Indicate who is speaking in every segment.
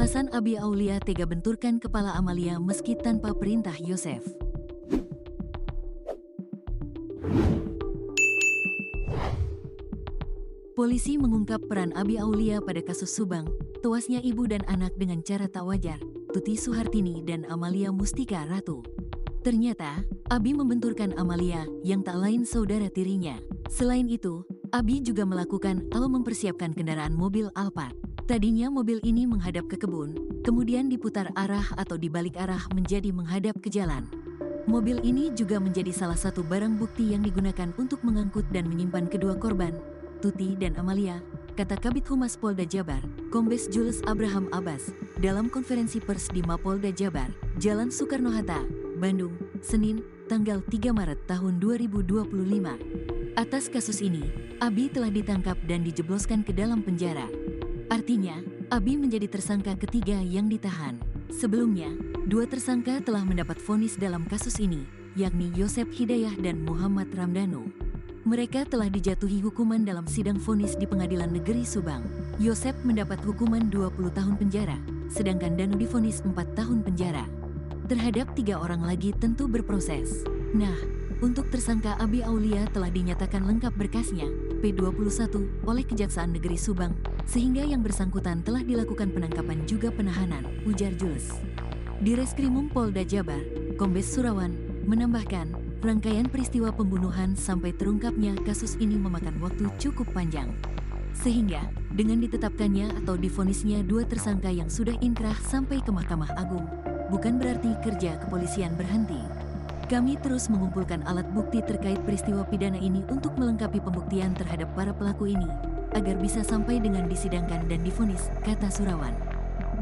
Speaker 1: Alasan Abi Aulia tega benturkan kepala Amalia meski tanpa perintah Yosef. Polisi mengungkap peran Abi Aulia pada kasus Subang, tewasnya ibu dan anak dengan cara tak wajar, Tuti Suhartini dan Amalia Mustika Ratu. Ternyata, Abi membenturkan Amalia yang tak lain saudara tirinya. Selain itu, Abi juga melakukan atau mempersiapkan kendaraan mobil Alphard. Tadinya mobil ini menghadap ke kebun, kemudian diputar arah atau dibalik arah menjadi menghadap ke jalan. Mobil ini juga menjadi salah satu barang bukti yang digunakan untuk mengangkut dan menyimpan kedua korban, Tuti dan Amalia, kata Kabid Humas Polda Jabar, Kombes Jules Abraham Abbas, dalam konferensi pers di Mapolda Jabar, Jalan Soekarno-Hatta, Bandung, Senin, tanggal 3 Maret tahun 2025. Atas kasus ini, Abi telah ditangkap dan dijebloskan ke dalam penjara. Artinya, Abi menjadi tersangka ketiga yang ditahan. Sebelumnya, dua tersangka telah mendapat vonis dalam kasus ini, yakni Yosef Hidayah dan Muhammad Ramdhanu. Mereka telah dijatuhi hukuman dalam sidang vonis di Pengadilan Negeri Subang. Yosef mendapat hukuman 20 tahun penjara, sedangkan Danu divonis 4 tahun penjara. Terhadap 3 orang lagi tentu berproses. Nah, untuk tersangka Abi Aulia telah dinyatakan lengkap berkasnya, P21, oleh Kejaksaan Negeri Subang, sehingga yang bersangkutan telah dilakukan penangkapan juga penahanan, ujar Jules. Di Reskrimum Polda Jabar, Kombes Surawan, menambahkan, rangkaian peristiwa pembunuhan sampai terungkapnya kasus ini memakan waktu cukup panjang. Sehingga, dengan ditetapkannya atau divonisnya dua tersangka yang sudah inkrah sampai ke Mahkamah Agung, bukan berarti kerja kepolisian berhenti. Kami terus mengumpulkan alat bukti terkait peristiwa pidana ini untuk melengkapi pembuktian terhadap para pelaku ini, agar bisa sampai dengan disidangkan dan divonis, kata Surawan.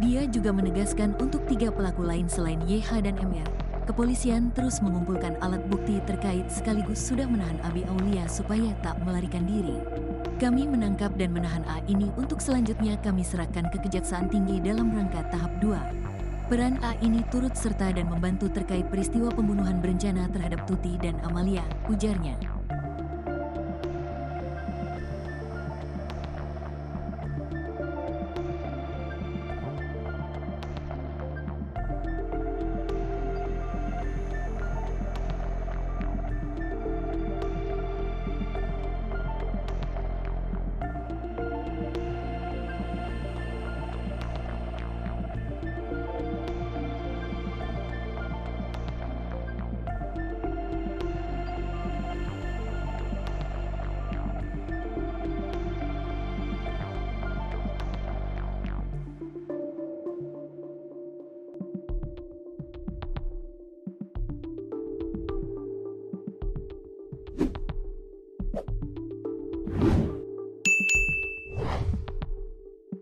Speaker 1: Dia juga menegaskan untuk 3 pelaku lain selain YH dan MR, kepolisian terus mengumpulkan alat bukti terkait sekaligus sudah menahan Abi Aulia supaya tak melarikan diri. Kami menangkap dan menahan A ini untuk selanjutnya kami serahkan ke Kejaksaan Tinggi dalam rangka tahap 2. Peran A ini turut serta dan membantu terkait peristiwa pembunuhan berencana terhadap Tuti dan Amalia, ujarnya.